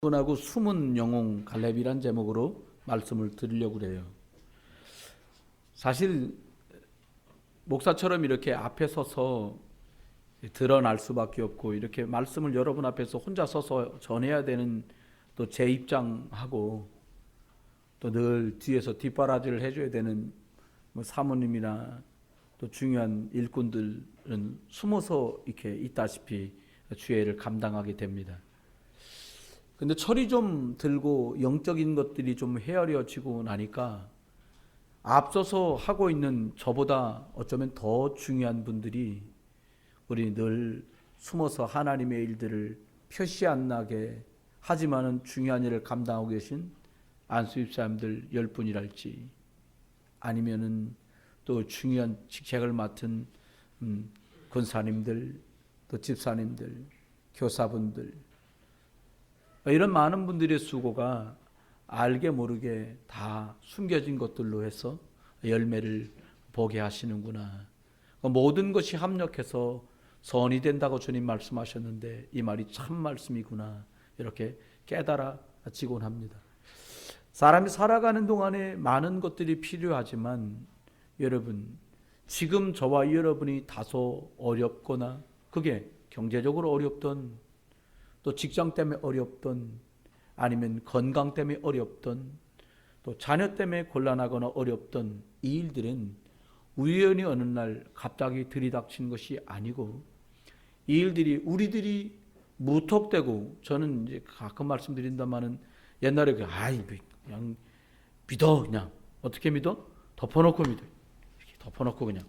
하고 숨은 영웅 갈렙이란 제목으로 말씀을 드리려고 그래요. 사실 목사처럼 이렇게 앞에 서서 드러날 수밖에 없고 이렇게 말씀을 여러분 앞에서 혼자 서서 전해야 되는 또 제 입장하고 또 늘 뒤에서 뒷바라지를 해줘야 되는 사모님이나 또 중요한 일꾼들은 숨어서 이렇게 있다시피 주의를 감당하게 됩니다. 근데 철이 좀 들고 영적인 것들이 좀 헤아려지고 나니까 앞서서 하고 있는 저보다 어쩌면 더 중요한 분들이 우리 늘 숨어서 하나님의 일들을 표시 안 나게 하지만은 중요한 일을 감당하고 계신 안수집사님들 10분이랄지 아니면은 또 중요한 직책을 맡은 권사님들 또 집사님들 교사분들 이런 많은 분들의 수고가 알게 모르게 다 숨겨진 것들로 해서 열매를 보게 하시는구나. 모든 것이 합력해서 선이 된다고 주님 말씀하셨는데 이 말이 참 말씀이구나. 이렇게 깨달아지곤 합니다. 사람이 살아가는 동안에 많은 것들이 필요하지만 여러분 지금 저와 여러분이 다소 어렵거나 그게 경제적으로 어렵던 또 직장 때문에 어렵던 아니면 건강 때문에 어렵던 또 자녀 때문에 곤란하거나 어렵던 이 일들은 우연히 어느 날 갑자기 들이닥친 것이 아니고 이 일들이 우리들이 무턱대고 저는 이제 가끔 말씀드린다마는 옛날에 그냥 믿어 그냥 어떻게 믿어? 덮어놓고 믿어 이렇게 덮어놓고 그냥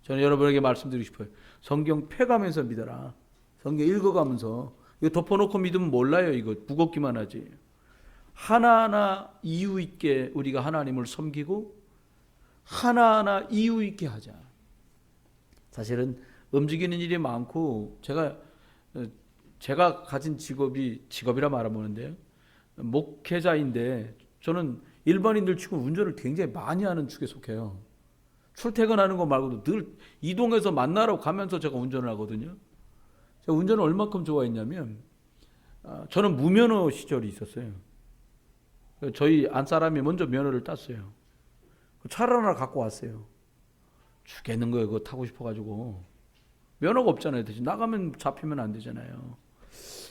저는 여러분에게 말씀드리고 싶어요. 성경 펴가면서 믿어라. 성경 읽어가면서 이거 덮어놓고 믿으면 몰라요. 이거 무겁기만 하지. 하나하나 이유 있게 우리가 하나님을 섬기고 하나하나 이유 있게 하자. 사실은 움직이는 일이 많고 제가 가진 직업이라 말하면는데요. 목회자인데 저는 일반인들 치고 운전을 굉장히 많이 하는 축에 속해요. 출퇴근하는 거 말고도 늘 이동해서 만나러 가면서 제가 운전을 하거든요. 제가 운전을 얼마큼 좋아했냐면 저는 무면허 시절이 있었어요. 저희 안사람이 먼저 면허를 땄어요. 차를 하나 갖고 왔어요. 죽겠는 거예요. 그거 타고 싶어가지고. 면허가 없잖아요. 대신 나가면 잡히면 안 되잖아요.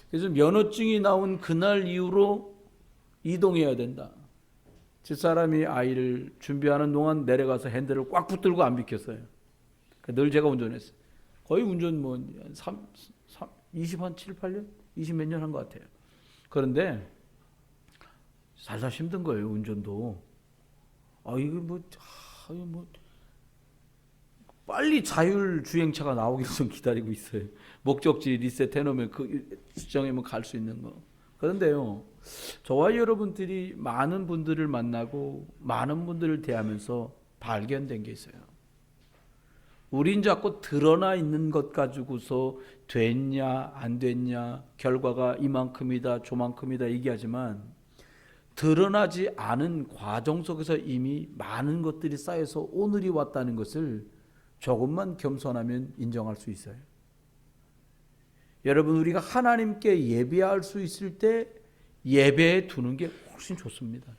그래서 면허증이 나온 그날 이후로 이동해야 된다. 집사람이 아이를 준비하는 동안 내려가서 핸들을 꽉 붙들고 안 비켰어요. 늘 제가 운전했어요. 거의 운전 27, 8년? 20 몇 년 한 것 같아요. 그런데 살살 힘든 거예요, 운전도. 빨리 자율주행차가 나오기를 좀 기다리고 있어요. 목적지 리셋 해놓으면 그 지정이면 갈 수 있는 거. 그런데요, 저와 여러분들이 많은 분들을 만나고 많은 분들을 대하면서 발견된 게 있어요. 우린 자꾸 드러나 있는 것 가지고서 됐냐 안 됐냐 결과가 이만큼이다 저만큼이다 얘기하지만 드러나지 않은 과정 속에서 이미 많은 것들이 쌓여서 오늘이 왔다는 것을 조금만 겸손하면 인정할 수 있어요. 여러분 우리가 하나님께 예배할 수 있을 때 예배에 두는 게 훨씬 좋습니다.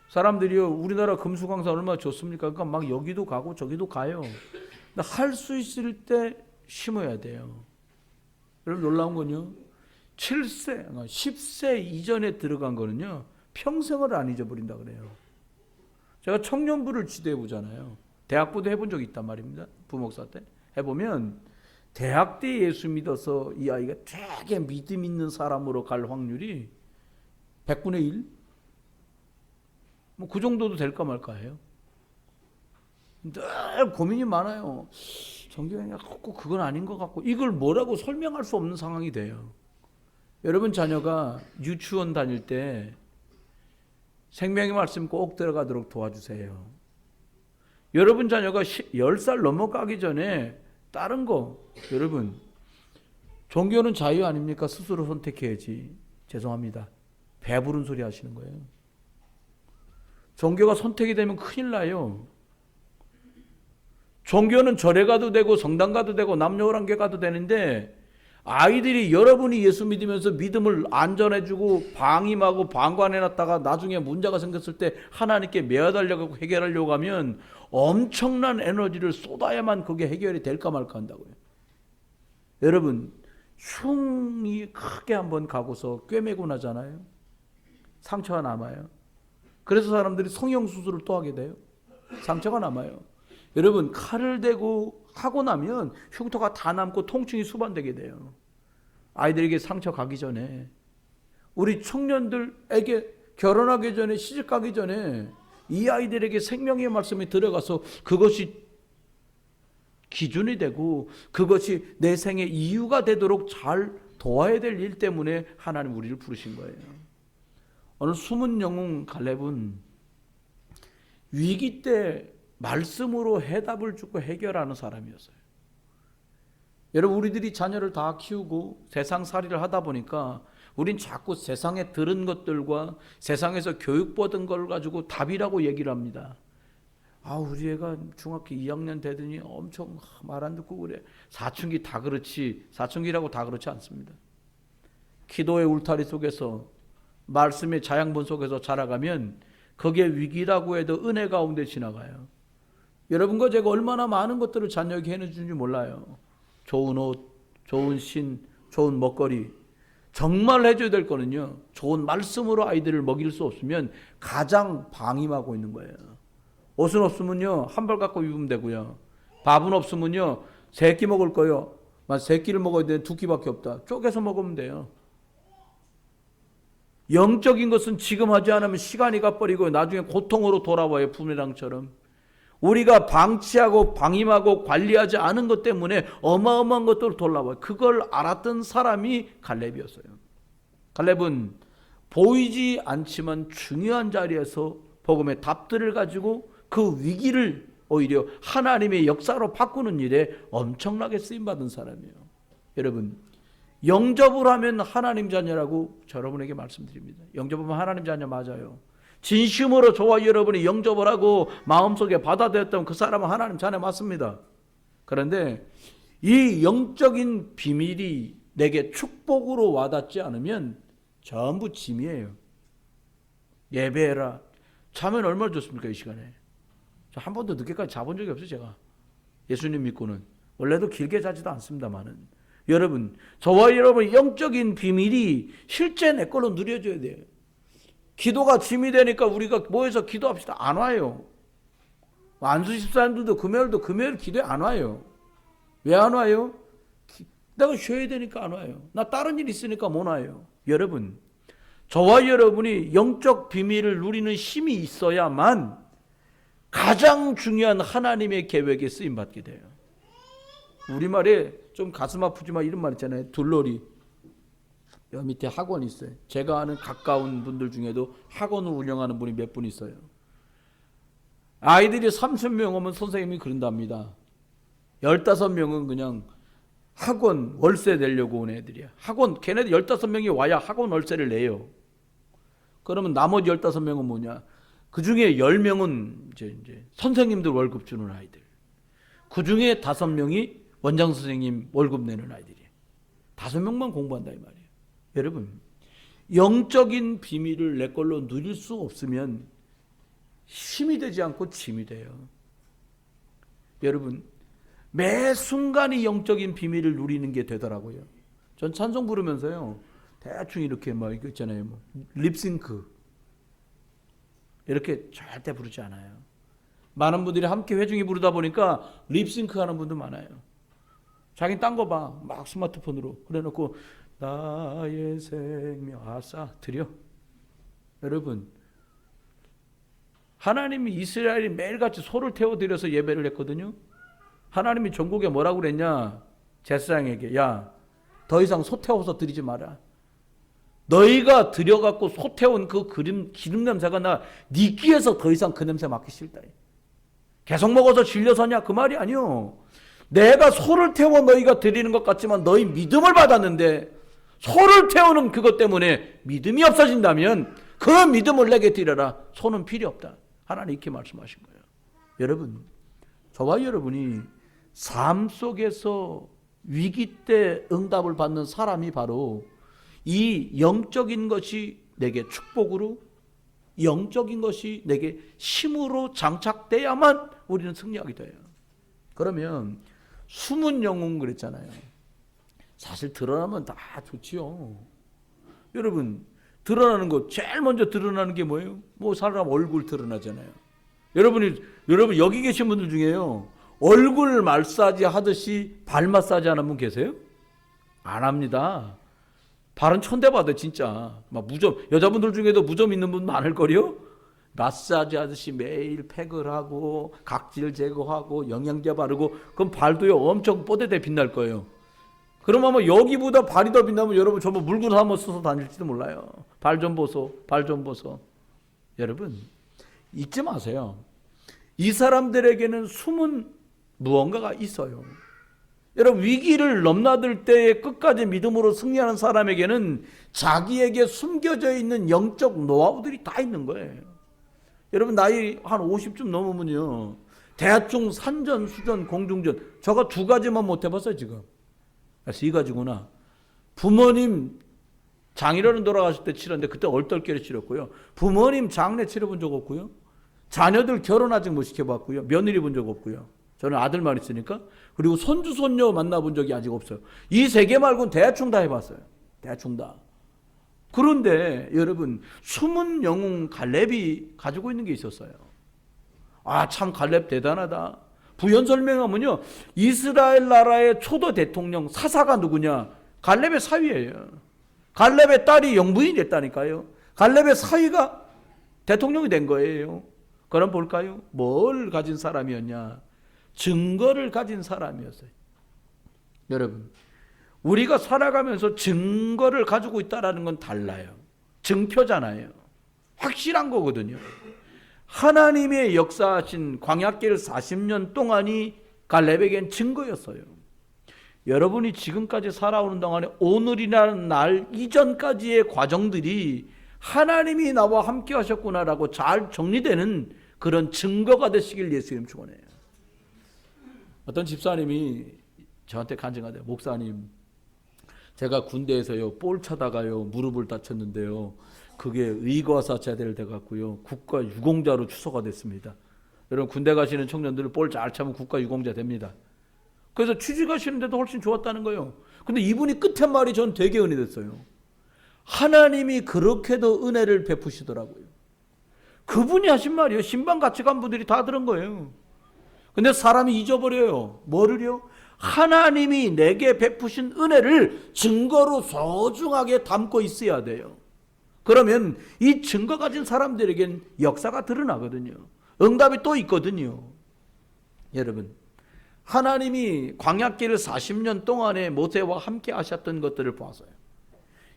사람들이요 우리나라 금수강산 얼마나 좋습니까? 그러니까 막 여기도 가고 저기도 가요. 근데 할 수 있을 때 심어야 돼요. 여러분 놀라운 건요 7세, 10세 이전에 들어간 거는요 평생을 안 잊어버린다 그래요. 제가 청년부를 지도해 보잖아요. 대학부도 해본 적이 있단 말입니다. 부목사 때 해보면 대학 때 예수 믿어서 이 아이가 되게 믿음 있는 사람으로 갈 확률이 100분의 1? 그 정도도 될까 말까 해요. 늘 고민이 많아요. 정경이 꼭 그건 아닌 것 같고 이걸 뭐라고 설명할 수 없는 상황이 돼요. 여러분 자녀가 유치원 다닐 때 생명의 말씀 꼭 들어가도록 도와주세요. 여러분 자녀가 10살 넘어가기 전에 다른 거 여러분 종교는 자유 아닙니까? 스스로 선택해야지. 죄송합니다. 배부른 소리 하시는 거예요. 종교가 선택이 되면 큰일 나요. 종교는 절에 가도 되고 성당 가도 되고 남녀호랑교 가도 되는데 아이들이 여러분이 예수 믿으면서 믿음을 안전해주고 방임하고 방관해놨다가 나중에 문제가 생겼을 때 하나님께 매어달려고 해결하려고 하면 엄청난 에너지를 쏟아야만 그게 해결이 될까 말까 한다고요. 여러분, 흉이 크게 한번 가고서 꿰매고 나잖아요. 상처가 남아요. 그래서 사람들이 성형수술을 또 하게 돼요. 상처가 남아요. 여러분, 칼을 대고 하고 나면 흉터가 다 남고 통증이 수반되게 돼요. 아이들에게 상처 가기 전에, 우리 청년들에게 결혼하기 전에, 시집 가기 전에 이 아이들에게 생명의 말씀이 들어가서 그것이 기준이 되고 그것이 내 생의 이유가 되도록 잘 도와야 될 일 때문에 하나님 우리를 부르신 거예요. 오늘 숨은 영웅 갈렙은 위기 때 말씀으로 해답을 주고 해결하는 사람이었어요. 여러분, 우리들이 자녀를 다 키우고 세상살이를 하다 보니까 우린 자꾸 세상에 들은 것들과 세상에서 교육받은 걸 가지고 답이라고 얘기를 합니다. 우리 애가 중학교 2학년 되더니 엄청 말 안 듣고 그래. 사춘기 다 그렇지. 사춘기라고 다 그렇지 않습니다. 기도의 울타리 속에서, 말씀의 자양분 속에서 자라가면 그게 위기라고 해도 은혜 가운데 지나가요. 여러분과 제가 얼마나 많은 것들을 자녀에게 해주는지 몰라요. 좋은 옷, 좋은 신, 좋은 먹거리. 정말 해줘야 될 거는요, 좋은 말씀으로 아이들을 먹일 수 없으면 가장 방임하고 있는 거예요. 옷은 없으면요, 한 벌 갖고 입으면 되고요. 밥은 없으면요, 세 끼 먹을 거요. 세 끼를 먹어야 되는데 두 끼밖에 없다. 쪼개서 먹으면 돼요. 영적인 것은 지금 하지 않으면 시간이 가버리고 나중에 고통으로 돌아와요. 부메랑처럼. 우리가 방치하고 방임하고 관리하지 않은 것 때문에 어마어마한 것들을 돌아와요. 그걸 알았던 사람이 갈렙이었어요. 갈렙은 보이지 않지만 중요한 자리에서 복음의 답들을 가지고 그 위기를 오히려 하나님의 역사로 바꾸는 일에 엄청나게 쓰임받은 사람이에요. 여러분, 영접을 하면 하나님 자녀라고 여러분에게 말씀드립니다. 영접하면 하나님 자녀 맞아요. 진심으로 저와 여러분이 영접을 하고 마음속에 받아들였던 그 사람은 하나님 자녀 맞습니다. 그런데 이 영적인 비밀이 내게 축복으로 와닿지 않으면 전부 짐이에요. 예배해라. 자면 얼마나 좋습니까, 이 시간에. 저 한 번도 늦게까지 자본 적이 없어요, 제가. 예수님 믿고는. 원래도 길게 자지도 않습니다만은. 여러분, 저와 여러분의 영적인 비밀이 실제 내 걸로 누려져야 돼요. 기도가 짐이 되니까 우리가 모여서 기도합시다. 안 와요. 안수 집사님들도 금요일 기도에 안 와요. 왜 안 와요? 내가 쉬어야 되니까 안 와요. 나 다른 일 있으니까 못 와요. 여러분, 저와 여러분이 영적 비밀을 누리는 힘이 있어야만 가장 중요한 하나님의 계획에 쓰임받게 돼요. 우리말에 좀 가슴 아프지만 이런 말 있잖아요. 둘러리. 여기 밑에 학원이 있어요. 제가 아는 가까운 분들 중에도 학원을 운영하는 분이 몇 분 있어요. 아이들이 30명 오면 선생님이 그런답니다. 15명은 그냥 학원 월세 내려고 온 애들이야. 학원, 걔네들 15명이 와야 학원 월세를 내요. 그러면 나머지 15명은 뭐냐? 그 중에 10명은 이제 선생님들 월급 주는 아이들. 그 중에 5명이 원장 선생님 월급 내는 아이들이에요. 5명만 공부한다 이 말이에요. 여러분, 영적인 비밀을 내 걸로 누릴 수 없으면 힘이 되지 않고 짐이 돼요. 여러분, 매 순간이 영적인 비밀을 누리는 게 되더라고요. 전 찬송 부르면서요, 대충 이렇게 막 이거 있잖아요, 립싱크 이렇게 절대 부르지 않아요. 많은 분들이 함께 회중이 부르다 보니까 립싱크 하는 분도 많아요. 자기는 딴 거 봐, 막 스마트폰으로 그래놓고 나의 생명 아싸 드려. 여러분, 하나님이 이스라엘이 매일같이 소를 태워드려서 예배를 했거든요. 하나님이 전국에 뭐라고 그랬냐? 제사장에게, 야, 더 이상 소 태워서 드리지 마라. 너희가 들여갖고 소 태운 그 기름 냄새가 나 네 귀에서 더 이상 그 냄새 맡기 싫다. 계속 먹어서 질려서냐? 그 말이 아니요. 내가 소를 태워 너희가 드리는 것 같지만 너희 믿음을 받았는데 소를 태우는 그것 때문에 믿음이 없어진다면 그 믿음을 내게 드려라. 소는 필요 없다. 하나님 이렇게 말씀하신 거예요. 여러분, 저와 여러분이 삶 속에서 위기 때 응답을 받는 사람이 바로 이 영적인 것이 내게 축복으로, 영적인 것이 내게 힘으로 장착돼야만 우리는 승리하게 돼요. 그러면 숨은 영웅 그랬잖아요. 사실 드러나면 다 좋지요. 여러분, 드러나는 거 제일 먼저 드러나는 게 뭐예요? 뭐 사람 얼굴 드러나잖아요. 여러분 여기 계신 분들 중에요, 얼굴 마사지 하듯이 발 마사지 하는 분 계세요? 안 합니다. 발은 천대받아 진짜. 막 무좀, 여자분들 중에도 무좀 있는 분 많을 거요. 마사지 하듯이 매일 팩을 하고 각질 제거하고 영양제 바르고, 그럼 발도요 엄청 뽀대대 빛날 거예요. 그럼 아마 여기보다 발이 더 빛나면 여러분 전부 물건 한번 써서 다닐지도 몰라요. 발 좀 보소, 발 좀 보소. 여러분 잊지 마세요. 이 사람들에게는 숨은 무언가가 있어요. 여러분, 위기를 넘나들 때에 끝까지 믿음으로 승리하는 사람에게는 자기에게 숨겨져 있는 영적 노하우들이 다 있는 거예요. 여러분, 나이 한 50쯤 넘으면요, 대충 산전, 수전, 공중전, 저가 2가지만 못 해봤어요 지금. 그래서 2가지구나. 부모님 장인어른 돌아가실 때 치렀는데 그때 얼떨결에 치렀고요. 부모님 장례 치러본 적 없고요. 자녀들 결혼 아직 못 시켜봤고요. 며느리 본 적 없고요. 저는 아들만 있으니까. 그리고 손주 손녀 만나본 적이 아직 없어요. 이 3개 말고는 대충 다 해봤어요. 대충 다. 그런데 여러분, 숨은 영웅 갈렙이 가지고 있는 게 있었어요. 아, 참 갈렙 대단하다. 부연 설명하면요, 이스라엘 나라의 초도 대통령 사사가 누구냐? 갈렙의 사위예요. 갈렙의 딸이 영부인이 됐다니까요. 갈렙의 사위가 대통령이 된 거예요. 그럼 볼까요? 뭘 가진 사람이었냐? 증거를 가진 사람이었어요. 여러분, 우리가 살아가면서 증거를 가지고 있다는 건 달라요. 증표잖아요. 확실한 거거든요. 하나님의 역사하신 광야길 40년 동안이 갈렙에겐 증거였어요. 여러분이 지금까지 살아오는 동안에 오늘이라는 날 이전까지의 과정들이 하나님이 나와 함께 하셨구나라고 잘 정리되는 그런 증거가 되시길 예수님 축원해요. 어떤 집사님이 저한테 간증하대요. 목사님, 제가 군대에서요 볼 차다가요 무릎을 다쳤는데요, 그게 의과사자대를 돼갖고요 국가 유공자로 추서가 됐습니다. 여러분, 군대 가시는 청년들 볼 잘 차면 국가 유공자 됩니다. 그래서 취직하시는데도 훨씬 좋았다는 거예요. 근데 이분이 끝에 말이 전 되게 은혜됐어요. 하나님이 그렇게도 은혜를 베푸시더라고요. 그분이 하신 말이에요. 신방 같이 간 분들이 다 들은 거예요. 근데 사람이 잊어버려요. 뭐를요? 하나님이 내게 베푸신 은혜를 증거로 소중하게 담고 있어야 돼요. 그러면 이 증거 가진 사람들에겐 역사가 드러나거든요. 응답이 또 있거든요. 여러분, 하나님이 광야길을 40년 동안에 모세와 함께 하셨던 것들을 보았어요.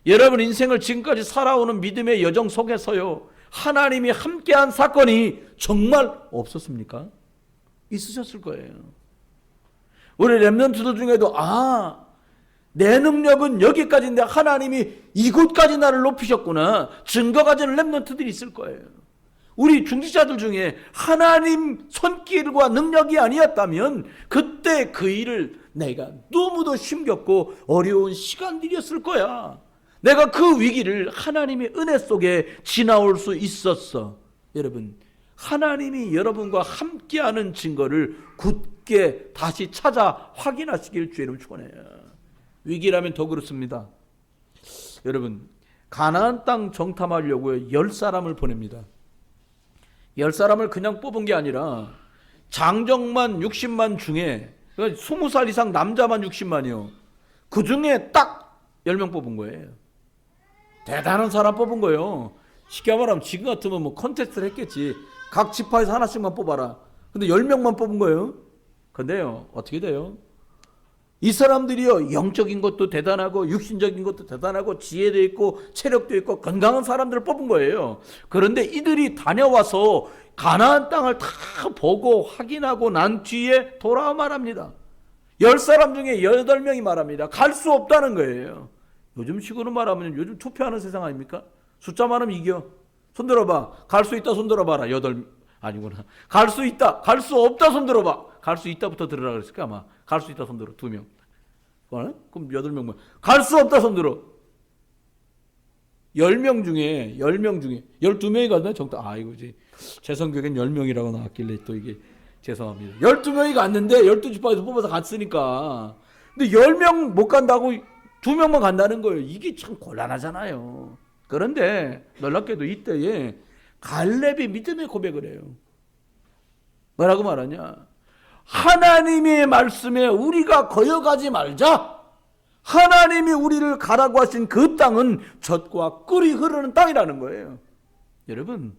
여러분 인생을 지금까지 살아오는 믿음의 여정 속에서요, 하나님이 함께한 사건이 정말 없었습니까? 있으셨을 거예요. 우리 렘넌트들 중에도 내 능력은 여기까지인데 하나님이 이곳까지 나를 높이셨구나, 증거 가진 렘넌트들이 있을 거예요. 우리 중직자들 중에 하나님 손길과 능력이 아니었다면 그때 그 일을 내가 너무도 힘겹고 어려운 시간들이었을 거야. 내가 그 위기를 하나님의 은혜 속에 지나올 수 있었어. 여러분, 하나님이 여러분과 함께하는 증거를 굳게 다시 찾아 확인하시길 주의 이름 축원해요. 위기라면 더 그렇습니다. 여러분, 가나안 땅 정탐하려고 10사람을 보냅니다. 10사람을 그냥 뽑은 게 아니라 장정만 60만 중에 20살 이상 남자만 60만이요. 그 중에 딱 10명 뽑은 거예요. 대단한 사람 뽑은 거예요. 쉽게 말하면 지금 같으면 뭐 컨테스트를 했겠지. 각 지파에서 하나씩만 뽑아라. 근데 10명만 뽑은 거예요. 근데요, 어떻게 돼요? 이 사람들이요, 영적인 것도 대단하고 육신적인 것도 대단하고 지혜도 있고 체력도 있고 건강한 사람들을 뽑은 거예요. 그런데 이들이 다녀와서 가나안 땅을 다 보고 확인하고 난 뒤에 돌아와 말합니다. 10사람 중에 8명이 말합니다. 갈 수 없다는 거예요. 요즘 식으로 말하면 요즘 투표하는 세상 아닙니까? 숫자 많으면 이겨. 손 들어봐. 갈 수 있다 손 들어봐라. 8, 아니구나. 갈 수 있다. 갈 수 없다 손 들어봐. 갈 수 있다부터 들으라 그랬을까 아마. 갈 수 있다 손 들어 2명. 그럼 8명. 갈 수 없다 손 들어. 10명 중에 12명이 갔나? 정답. 아이고, 제 성격엔 10명이라고 나왔길래 또 이게 죄송합니다. 12명이 갔는데 12지파에서 뽑아서 갔으니까. 근데 10명 못 간다고 2명만 간다는 거예요. 이게 참 곤란하잖아요. 그런데 놀랍게도 이때에 갈렙이 믿음의 고백을 해요. 뭐라고 말하냐? 하나님의 말씀에 우리가 거여가지 말자. 하나님이 우리를 가라고 하신 그 땅은 젖과 꿀이 흐르는 땅이라는 거예요. 여러분,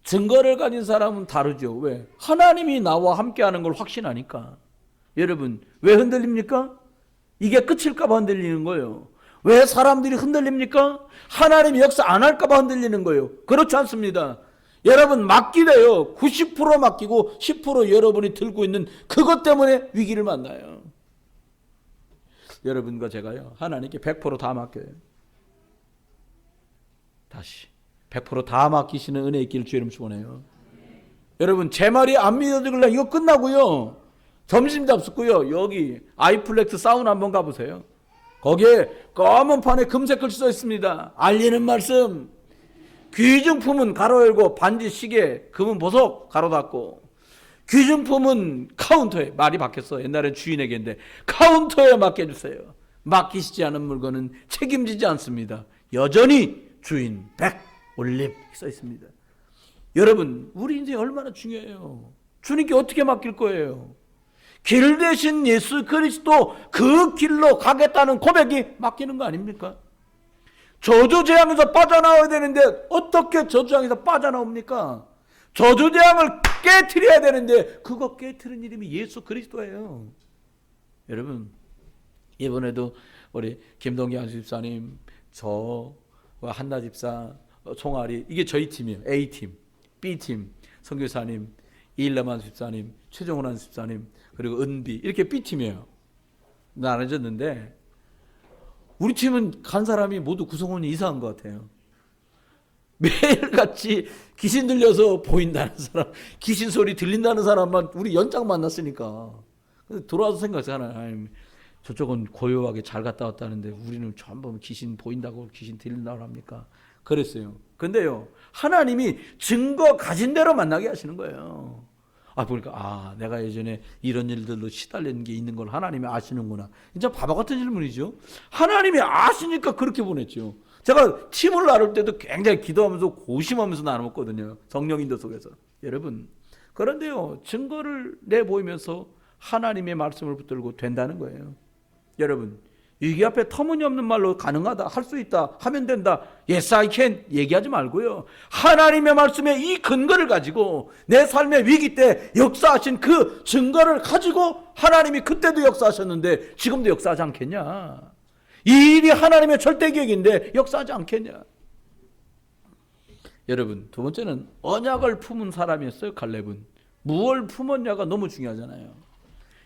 증거를 가진 사람은 다르죠. 왜? 하나님이 나와 함께하는 걸 확신하니까. 여러분, 왜 흔들립니까? 이게 끝일까 봐 흔들리는 거예요. 왜 사람들이 흔들립니까? 하나님이 역사 안 할까 봐 흔들리는 거예요. 그렇지 않습니다. 여러분, 맡기래요. 90% 맡기고 10% 여러분이 들고 있는 그것 때문에 위기를 만나요. 여러분과 제가요, 하나님께 100% 다 맡겨요. 다시 100% 다 맡기시는 은혜 있기를 주의 이름 축원해요. 여러분, 제 말이 안 믿어지길래 이거 끝나고요, 점심 잡수고요, 여기 아이플렉스 사우나 한번 가보세요. 거기에 검은 판에 금색 글씨 써 있습니다. 알리는 말씀. 귀중품은 가로 열고 반지, 시계, 금은 보석 가로 닫고, 귀중품은 카운터에, 말이 바뀌었어. 옛날엔 주인에게 했는데 카운터에 맡겨주세요. 맡기시지 않은 물건은 책임지지 않습니다. 여전히 주인 100 올림 써 있습니다. 여러분, 우리 인생이 얼마나 중요해요. 주님께 어떻게 맡길 거예요? 길 대신 예수 그리스도 그 길로 가겠다는 고백이 맡기는 거 아닙니까? 저주재앙에서 빠져나와야 되는데 어떻게 저주재앙에서 빠져나옵니까? 저주재앙을 깨트려야 되는데 그거 깨트리는 이름이 예수 그리스도예요. 여러분, 이번에도 우리 김동기 안수 집사님, 저와 한나 집사, 총알이, 이게 저희 팀이에요. A팀, B팀, 선교사님, 이일남 집사님, 최정훈 집사님, 그리고 은비, 이렇게 B팀이에요. 나눠졌는데 우리 팀은 간 사람이 모두 구성원이 이상한 것 같아요. 매일같이 귀신 들려서 보인다는 사람, 귀신 소리 들린다는 사람만 우리 연장 만났으니까. 돌아와서 생각하잖아요. 저쪽은 고요하게 잘 갔다 왔다는데 우리는 전부 귀신 보인다고, 귀신 들린다고 합니까? 그랬어요. 근데요, 하나님이 증거 가진 대로 만나게 하시는 거예요. 보니까 내가 예전에 이런 일들로 시달리는 게 있는 걸 하나님이 아시는구나. 진짜 바보 같은 질문이죠. 하나님이 아시니까 그렇게 보냈죠. 제가 팀을 나눌 때도 굉장히 기도하면서 고심하면서 나눴거든요. 성령 인도 속에서. 여러분, 그런데요, 증거를 내보이면서 하나님의 말씀을 붙들고 된다는 거예요. 여러분, 위기 앞에 터무니없는 말로 가능하다, 할 수 있다, 하면 된다, yes I can 얘기하지 말고요, 하나님의 말씀에 이 근거를 가지고 내 삶의 위기 때 역사하신 그 증거를 가지고 하나님이 그때도 역사하셨는데 지금도 역사하지 않겠냐. 이 일이 하나님의 절대 계획인데 역사하지 않겠냐. 여러분, 두 번째는 언약을 품은 사람이었어요. 갈렙은 무엇을 품었냐가 너무 중요하잖아요.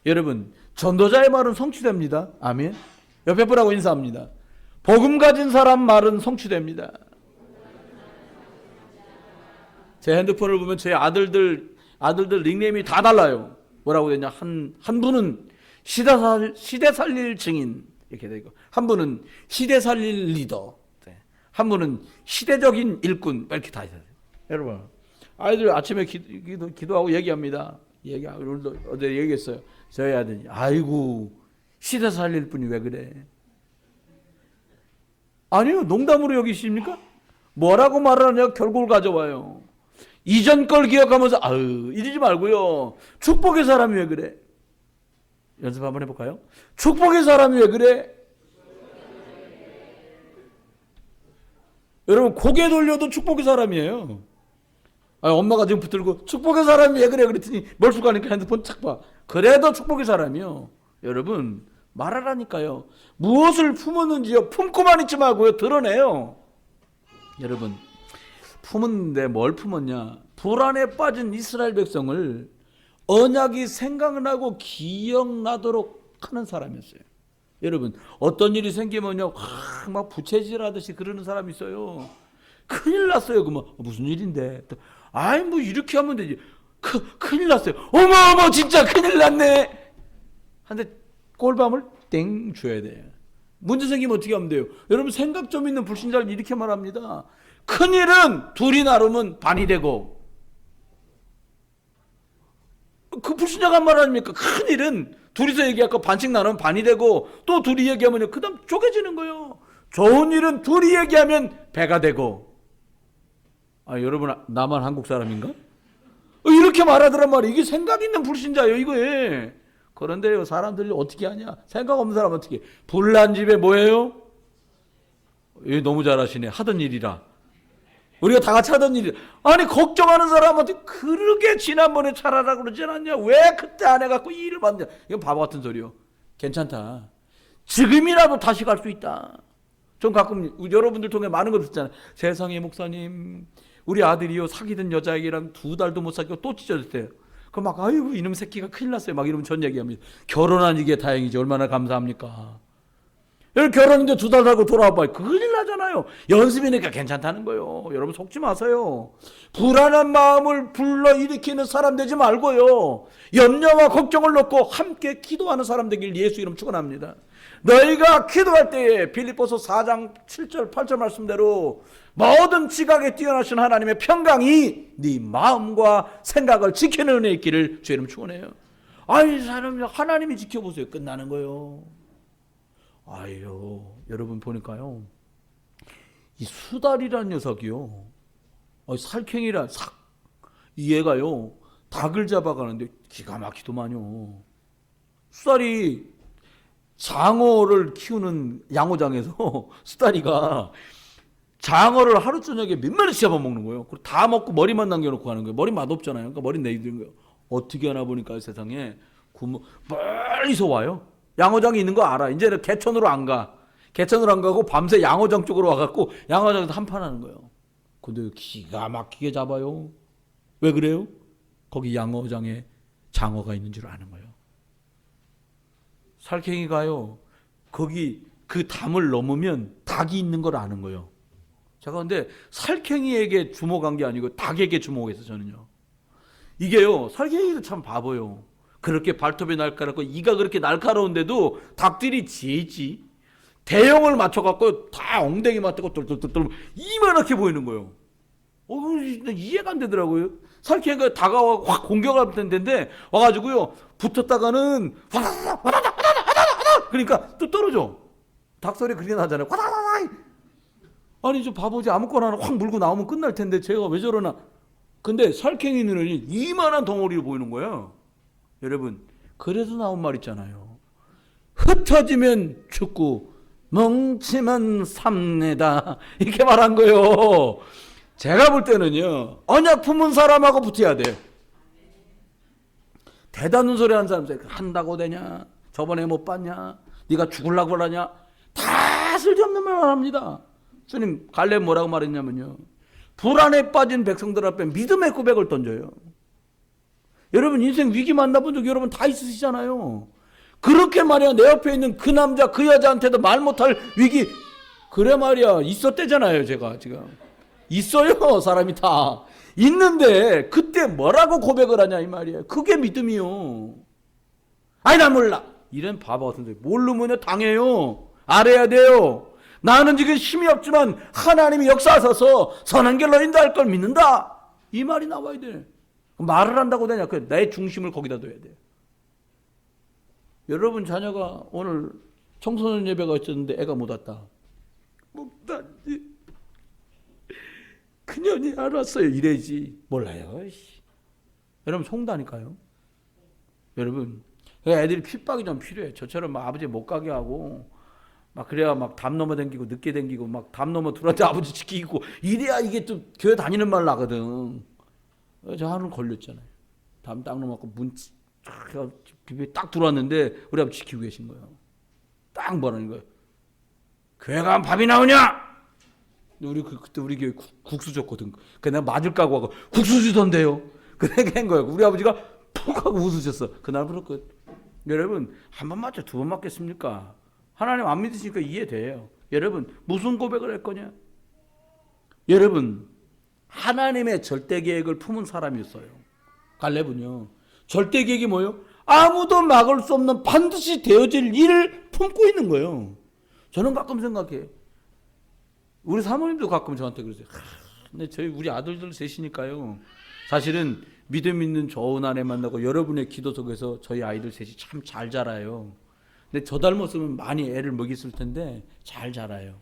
여러분, 전도자의 말은 성취됩니다. 아멘. 옆에 분하고 인사합니다. 복음 가진 사람 말은 성취됩니다. 제 핸드폰을 보면 제 아들들 닉네임이 다 달라요. 뭐라고 되냐? 한 분은 시대 살릴 증인 이렇게 되고, 한 분은 시대 살릴 리더, 한 분은 시대적인 일꾼, 이렇게 다 있어요. 여러분, 아이들 아침에 기도하고 얘기합니다. 오늘도 어제 얘기했어요. 저희 아들이, 아이고, 시대 살릴 분이 왜 그래? 아니요, 농담으로 여기십니까? 뭐라고 말을 하냐? 결국을 가져와요. 이전 걸 기억하면서 이러지 말고요, 축복의 사람이 왜 그래? 연습 한번 해볼까요? 축복의 사람이 왜 그래? 여러분, 고개 돌려도 축복의 사람이에요. 엄마가 지금 붙들고 축복의 사람이 왜 그래? 그랬더니 멀쑥하니까 핸드폰 착 봐. 그래도 축복의 사람이요. 여러분, 말하라니까요. 무엇을 품었는지요, 품고만 있지 말고요, 드러내요. 여러분, 품었는데 뭘 품었냐? 불안에 빠진 이스라엘 백성을 언약이 생각나고 기억나도록 하는 사람이었어요. 여러분, 어떤 일이 생기면요, 막 부채질하듯이 그러는 사람이 있어요. 큰일 났어요. 그러면 무슨 일인데? 뭐 이렇게 하면 되지. 큰일 났어요. 어머 진짜 큰일 났네. 한데 꼴밤을 땡 줘야 돼. 문제 생기면 어떻게 하면 돼요? 여러분 생각 좀 있는 불신자를 이렇게 말합니다. 큰일은 둘이 나누면 반이 되고, 그 불신자가 한 말 아닙니까? 큰일은 둘이서 얘기하고 반씩 나누면 반이 되고, 또 둘이 얘기하면 그 다음 쪼개지는 거예요. 좋은 일은 둘이 얘기하면 배가 되고. 아, 여러분 나만 한국 사람인가? 이렇게 말하더란 말이에요. 이게 생각 있는 불신자예요, 이거에. 그런데요, 사람들이 어떻게 하냐? 생각 없는 사람은 어떻게 해? 불난 집에 뭐예요? 너무 잘하시네. 하던 일이라. 우리가 다 같이 하던 일이라. 아니, 걱정하는 사람한테 그러게 지난번에 잘하라고 그러지 않았냐? 왜 그때 안 해갖고 이 일을 받냐? 이건 바보 같은 소리요. 괜찮다. 지금이라도 다시 갈 수 있다. 전 가끔 여러분들 통해 많은 거 듣잖아요. 세상에 목사님, 우리 아들이요 사귀던 여자애기랑 2달도 못 사귀고 또 찢어졌대요. 그럼 막 아이고 이놈 새끼가 큰일 났어요. 막 이러면 전 얘기합니다. 결혼한 이게 다행이지. 얼마나 감사합니까? 여러분 결혼인데 2달 살고 돌아와 봐요. 큰일 나잖아요. 연습이니까 괜찮다는 거예요. 여러분 속지 마세요. 불안한 마음을 불러일으키는 사람 되지 말고요. 염려와 걱정을 놓고 함께 기도하는 사람 되길 예수 이름 축원합니다. 너희가 기도할 때에 빌립보서 4장 7절 8절 말씀대로 모든 지각에 뛰어나신 하나님의 평강이 네 마음과 생각을 지키는 은혜 있기를 주 이름 축원해요. 아이 사람 하나님이 지켜보세요. 끝나는 거예요. 아유 여러분 보니까요 이 수달이라는 녀석이요 살쾡이란 이 얘가요 닭을 잡아가는데 기가 막히더만요. 수달이 장어를 키우는 양어장에서 수달이가 장어를 하루 저녁에 몇 마리씩 잡아먹는 거예요. 그리고 다 먹고 머리만 남겨놓고 가는 거예요. 머리 맛없잖아요. 그러니까 머리 내리는 거예요. 어떻게 하나 보니까 세상에 멀리서 와요. 양어장이 있는 거 알아. 이제는 개천으로 안 가. 개천으로 안 가고 밤새 양어장 쪽으로 와갖고 양어장에서 한판 하는 거예요. 근데 기가 막히게 잡아요. 왜 그래요? 거기 양어장에 장어가 있는 줄 아는 거예요. 살쾡이가요 거기 그 담을 넘으면 닭이 있는 걸 아는 거예요. 제가 근데 살쾡이에게 주목한 게 아니고 닭에게 주목해서 저는요. 이게요 살쾡이도 참 바보요. 그렇게 발톱이 날카롭고 이가 그렇게 날카로운데도 닭들이 지혜있지. 대형을 맞춰갖고 다 엉덩이 맞대고 똘똘똘똘 이만하게 보이는 거예요. 이해가 안 되더라고요. 살쾡이가 다가와 확 공격할 텐데 와가지고요 붙었다가는 와다다닥 와다다닥 와다다닥 그러니까 또 떨어져. 닭 소리 그렇게 나잖아요. 와다다닥. 아니 저 바보지 아무거나 확 물고 나오면 끝날 텐데 제가 왜 저러나. 근데 살쾡이 눈이 이만한 덩어리로 보이는 거예요. 여러분 그래서 나온 말 있잖아요. 흩어지면 죽고 뭉치면 삽니다. 이렇게 말한 거예요. 제가 볼 때는요 언약 품은 사람하고 붙어야 돼요. 대단한 소리 하는 사람 한다고 되냐? 저번에 못 봤냐? 네가 죽으려고 그러냐? 다 쓸데없는 말을 합니다. 주님 갈렙 뭐라고 말했냐면요 불안에 빠진 백성들 앞에 믿음의 고백을 던져요. 여러분 인생 위기 만나본 적 여러분 다 있으시잖아요. 그렇게 말이야 내 옆에 있는 그 남자 그 여자한테도 말 못할 위기 그래 말이야 있었대잖아요. 제가 지금 있어요. 사람이 다 있는데 그때 뭐라고 고백을 하냐 이 말이에요. 그게 믿음이요. 아니 나 몰라 이런 바보 같은 소리. 모르면 당해요. 알아야 돼요. 나는 지금 힘이 없지만 하나님이 역사하셔서 선한 길로 인도할 걸 믿는다 이 말이 나와야 돼. 말을 한다고 되냐? 내 중심을 거기다 둬야 돼. 여러분 자녀가 오늘 청소년 예배가 있었는데 애가 못 왔다. 목사님 그년이 알았어요. 이래지 몰라요. 여러분 속다니까요. 여러분 애들이 핍박이 좀 필요해. 저처럼 막 아버지 못 가게 하고 막 그래야 막 담 넘어 댕기고 늦게 댕기고 막 담 넘어 들어한테 아버지 지키고 이래야 이게 좀 교회 다니는 말 나거든. 저 하루 걸렸잖아요. 담 딱 넘어갖고 문 딱 들어왔는데 우리 아버지 지키고 계신 거예요. 딱 뭐라는 거예요. 교회 가면 밥이 나오냐? 우리 그때 우리 교회 국수 줬거든. 그 내가 맞을 까고 하고 국수 주던데요. 그래 한 거예요. 우리 아버지가 푹 하고 웃으셨어. 그날부터 여러분 한 번 맞죠? 2번 맞겠습니까? 하나님 안 믿으시니까 이해돼요. 여러분 무슨 고백을 할 거냐? 여러분 하나님의 절대 계획을 품은 사람이었어요. 갈렙은요. 절대 계획이 뭐예요? 아무도 막을 수 없는 반드시 되어질 일을 품고 있는 거예요. 저는 가끔 생각해. 우리 사모님도 가끔 저한테 그러세요. 근데 우리 아들들 셋이니까요. 사실은 믿음 있는 좋은 아내 만나고 여러분의 기도 속에서 저희 아이들 셋이 참 잘 자라요. 근데 저 닮았으면 많이 애를 먹였을 텐데 잘 자라요.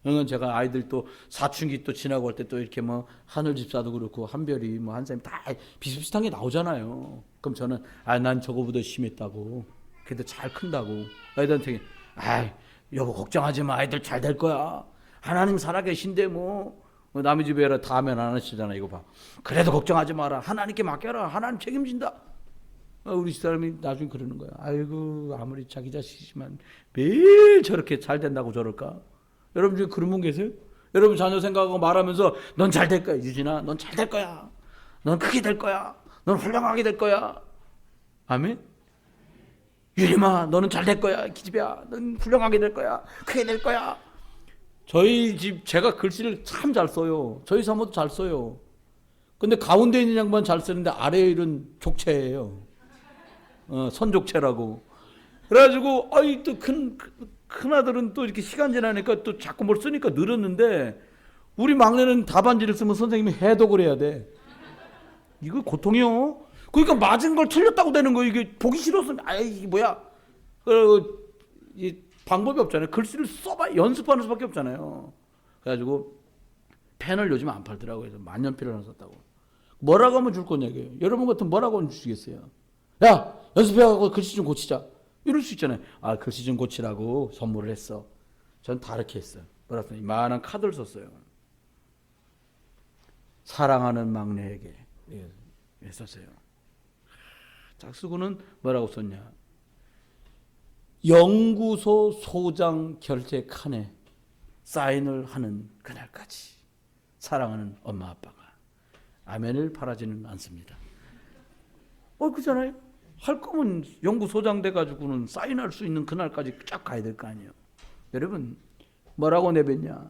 그러니까 제가 아이들 또 사춘기 또 지나고 할 때 또 이렇게 뭐 하늘 집사도 그렇고 한별이 뭐 한샘이 다 비슷비슷한 게 나오잖아요. 그럼 저는 난 저거보다 심했다고. 그래도 잘 큰다고. 아이들한테 여보 걱정하지 마. 아이들 잘 될 거야. 하나님 살아계신데 뭐 남의 집에 라 다 하면 안 하시잖아. 이거 봐. 그래도 걱정하지 마라. 하나님께 맡겨라. 하나님 책임진다. 우리 사람이 나중에 그러는 거야. 아이고 아무리 자기 자식이지만 매일 저렇게 잘 된다고 저럴까? 여러분 중에 그런 분 계세요? 여러분 자녀 생각하고 말하면서 넌 잘 될 거야. 유진아 넌 잘 될 거야. 넌 크게 될 거야. 넌 훌륭하게 될 거야. 아멘? 유림아 너는 잘 될 거야. 기집애야 넌 훌륭하게 될 거야. 크게 될 거야. 저희 집 제가 글씨를 참 잘 써요. 저희 사모도 잘 써요. 근데 가운데 있는 양반 잘 쓰는데 아래 일은 족체예요. 선족체라고. 그래가지고 또 큰 아들은 또 이렇게 시간 지나니까 또 자꾸 뭘 쓰니까 늘었는데 우리 막내는 답안지를 쓰면 선생님이 해독을 해야 돼. 이거 고통이요. 그러니까 맞은 걸 틀렸다고 되는 거예요. 이게 보기 싫어서 이게 뭐야. 이 방법이 없잖아요. 글씨를 써봐 연습하는 수밖에 없잖아요. 그래가지고 펜을 요즘 안 팔더라고요. 그래서 만년필을 하나 샀다고. 뭐라고 하면 줄 거냐고요. 여러분 같으면 뭐라고 하면 주시겠어요. 야 연습해가고 글씨 좀 고치자. 이럴 수 있잖아요. 글씨 좀 고치라고 선물을 했어. 전 다르게 했어요. 뭐라서 이만한 카드를 썼어요. 사랑하는 막내에게 썼어요. 짝수구는 뭐라고 썼냐. 연구소 소장 결제 칸에 사인을 하는 그날까지 사랑하는 엄마 아빠가 아멘을 바라지는 않습니다. 그잖아요. 할 거면 연구소장 돼가지고는 사인할 수 있는 그날까지 쫙 가야 될 거 아니에요. 여러분 뭐라고 내뱉냐.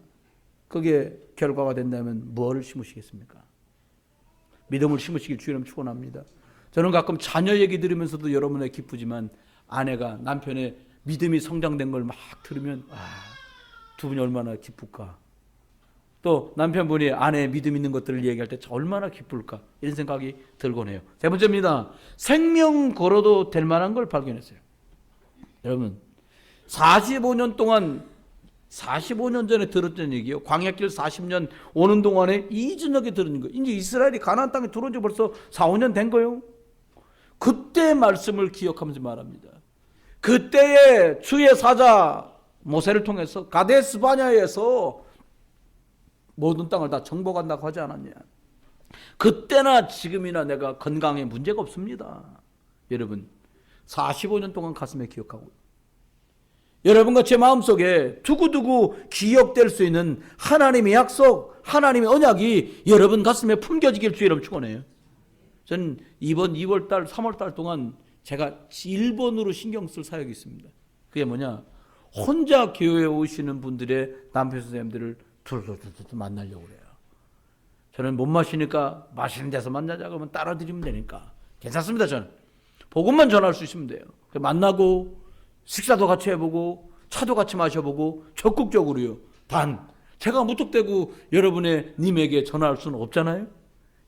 그게 결과가 된다면 뭐를 심으시겠습니까? 믿음을 심으시길 주님 축원합니다. 저는 가끔 자녀 얘기 들으면서도 여러분의 기쁘지만 아내가 남편의 믿음이 성장된 걸 막 들으면 두 분이 얼마나 기쁠까. 또 남편분이 아내의 믿음 있는 것들을 얘기할 때 얼마나 기쁠까 이런 생각이 들곤 해요. 세 번째입니다. 생명 걸어도 될 만한 걸 발견했어요. 여러분 45년 동안 45년 전에 들었던 얘기예요. 광야길 40년 오는 동안에 이전역에 들은 거예요. 이제 이스라엘이 가나안 땅에 들어온 지 벌써 4, 5년 된 거예요. 그때 말씀을 기억하면서 말합니다. 그때의 주의 사자 모세를 통해서 가데스 바냐에서 모든 땅을 다 정복한다고 하지 않았냐. 그때나 지금이나 내가 건강에 문제가 없습니다. 여러분 45년 동안 가슴에 기억하고 여러분과 제 마음속에 두고두고 기억될 수 있는 하나님의 약속, 하나님의 언약이 여러분 가슴에 품겨지길 주의 이름 축원해요. 저는 이번 2월달, 3월달 동안 제가 1번으로 신경 쓸 사역이 있습니다. 그게 뭐냐. 혼자 교회에 오시는 분들의 남편 선생님들을 둘둘둘 만나려고 그래요. 저는 못 마시니까 마시는 데서 만나자 그러면 따라 드리면 되니까 괜찮습니다. 저는 복음만 전할 수 있으면 돼요. 만나고 식사도 같이 해보고 차도 같이 마셔보고 적극적으로요. 단 제가 무턱대고 여러분의 님에게 전할 수는 없잖아요.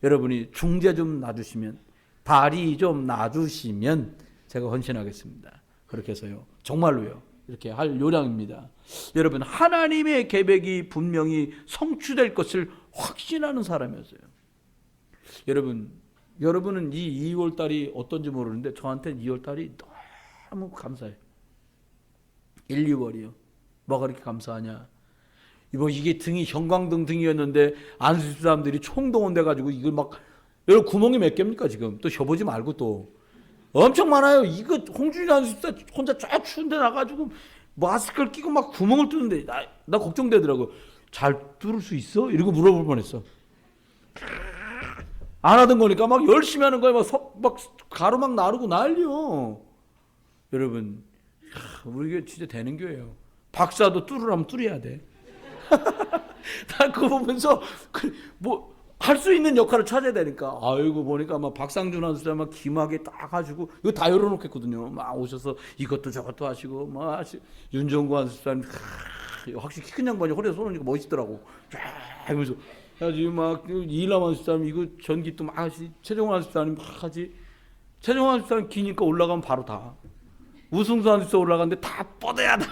여러분이 중재 좀 놔주시면 다리 좀 놔주시면 제가 헌신하겠습니다. 그렇게 해서요. 정말로요. 이렇게 할 요량입니다. 여러분 하나님의 계획이 분명히 성취될 것을 확신하는 사람이었어요. 여러분은 이 2월달이 어떤지 모르는데 저한테는 2월달이 너무 감사해요. 1, 2월이요. 뭐가 그렇게 감사하냐. 이게 등이 형광등 등이었는데 안수 사람들이 총동원돼 가지고 이걸 막 여러분 구멍이 몇 개입니까 지금. 또 쉬어보지 말고 또 엄청 많아요. 이거 홍준이 안수사 혼자 쫙 추운데 나가지고 마스크를 끼고 막 구멍을 뚫는데 나 걱정되더라고. 잘 뚫을 수 있어? 이러고 물어볼 뻔했어. 안 하던 거니까 막 열심히 하는 거야. 막 가로막 나르고 난리요. 여러분 우리 교회 진짜 되는 교회예요. 박사도 뚫으라면 뚫어야 돼. 난 그거 보면서 할 수 있는 역할을 찾아야 되니까. 아이고 보니까 막 박상준 한수장 막 기막에 딱 하시고 이거 다 열어놓겠거든요. 막 오셔서 이것도 저것도 하시고 막 윤정구 한수장 확실히 키 큰 양반이 허리에 쏘니까 멋있더라고. 쫙 하면서 지금 막 이일남 한수장 이거 전기도 막 하시. 최종환 한수장이 막 하지. 최종환 한수장 기니까 올라가면 바로 다. 우승수 한수장 올라가는데 다 뻗어야 다.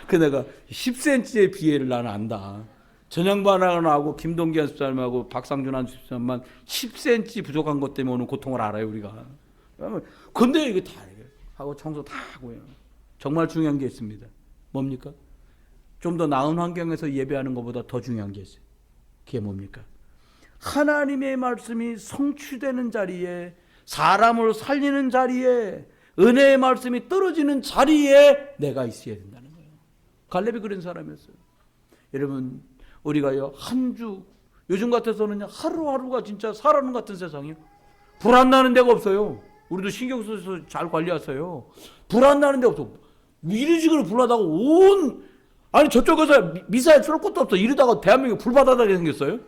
그 내가 10cm의 비애를 나는 안다. 전양반하고 김동기 한수장하고 박상준 한수장만 10cm 부족한 것 때문에 오는 고통을 알아요 우리가. 근데 이거 다 하고 청소 다 하고요. 정말 중요한 게 있습니다. 뭡니까? 좀 더 나은 환경에서 예배하는 것보다 더 중요한 게 있어요. 그게 뭡니까? 하나님의 말씀이 성취되는 자리에, 사람을 살리는 자리에, 은혜의 말씀이 떨어지는 자리에 내가 있어야 된다는 거예요. 갈렙이 그런 사람이었어요. 여러분 우리가요 한 주 요즘 같아서는 하루하루가 진짜 살아는 같은 세상이에요. 불안 나는 데가 없어요. 우리도 신경 써서 잘 관리하세요. 불안 나는 데가 없어. 이리저리 불나다가 아니 저쪽에서 미사일 쏠 것도 없어. 이러다가 대한민국 불바다가 생겼어요.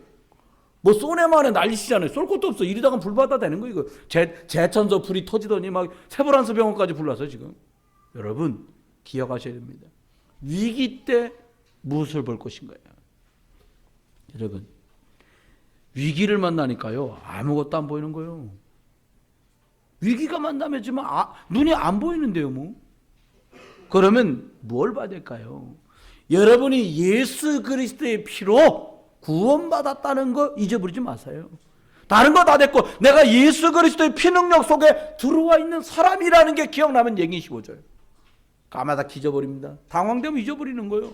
뭐 쏘네만에 난리치잖아요. 쏠 것도 없어. 이러다가 불바다 되는 거예요. 제천서 불이 터지더니 막 세브란스 병원까지 불났어요 지금. 여러분 기억하셔야 됩니다. 위기 때 무엇을 볼 것인가요? 여러분 위기를 만나니까요 아무것도 안 보이는 거예요. 위기가 만나면 지금 눈이 안 보이는데요 뭐. 그러면 뭘 봐야 될까요? 여러분이 예수 그리스도의 피로 구원받았다는 거 잊어버리지 마세요. 다른 거 다 됐고 내가 예수 그리스도의 피 능력 속에 들어와 있는 사람이라는 게 기억나면 얘기 쉬워져요. 까마다 잊어버립니다. 당황되면 잊어버리는 거예요.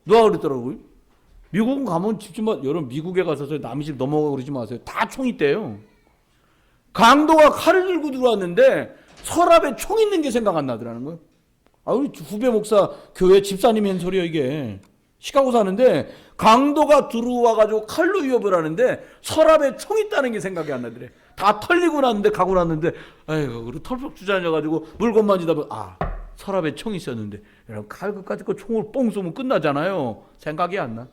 누가 그랬더라고요? 미국은 가면 집집마다, 여러분 미국에 가서 남의 집 넘어가고 그러지 마세요. 다 총 있대요. 강도가 칼을 들고 들어왔는데 서랍에 총 있는 게 생각 안 나더라는 거예요. 우리 후배 목사 교회 집사님이 한 소리야 이게. 시카고 사는데 강도가 들어와가지고 칼로 위협을 하는데 서랍에 총 있다는 게 생각이 안 나더래. 다 털리고 났는데 가고 났는데 아이고 그리고 털썩 주저앉아가지고 물건 만지다 보면 서랍에 총이 있었는데 여러분 칼 끝까지 그 총을 뽕 쏘면 끝나잖아요. 생각이 안 나.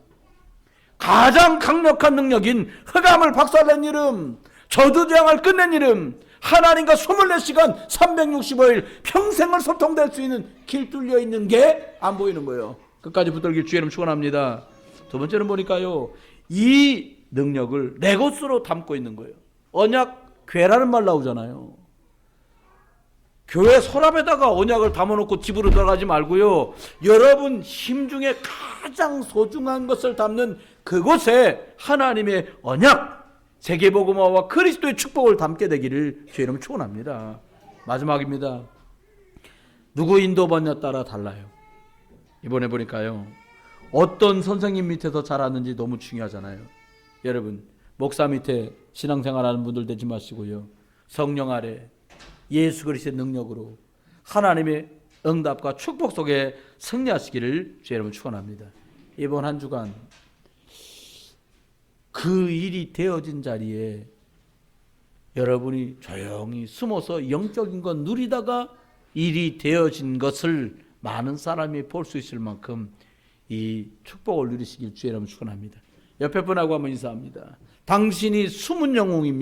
가장 강력한 능력인 흑암을 박살낸 이름, 저주재앙을 끝낸 이름, 하나님과 24시간 365일 평생을 소통될 수 있는 길 뚫려 있는 게 안 보이는 거예요. 끝까지 붙들길 주의 이름 축원합니다. 두 번째는 보니까요 이 능력을 내 것으로 담고 있는 거예요. 언약 궤라는 말 나오잖아요. 교회 서랍에다가 언약을 담아놓고 집으로 들어가지 말고요. 여러분 힘 중에 가장 소중한 것을 담는 그곳에 하나님의 언약, 세계복음화와 그리스도의 축복을 담게 되기를 주의 이름으로 축원합니다. 마지막입니다. 누구 인도받냐에 따라 달라요. 이번에 보니까요. 어떤 선생님 밑에서 자랐는지 너무 중요하잖아요. 여러분 목사 밑에 신앙생활하는 분들 되지 마시고요. 성령 아래 예수 그리스도의 능력으로 하나님의 응답과 축복 속에 승리하시기를 주의 이름으로 축원합니다. 이번 한 주간 그 일이 되어진 자리에 여러분이 조용히 숨어서 영적인 것 누리다가 일이 되어진 것을 많은 사람이 볼 수 있을 만큼 이 축복을 누리시길 주의 이름으로 축원합니다. 옆에 분하고 한번 인사합니다. 당신이 숨은 영웅입니다.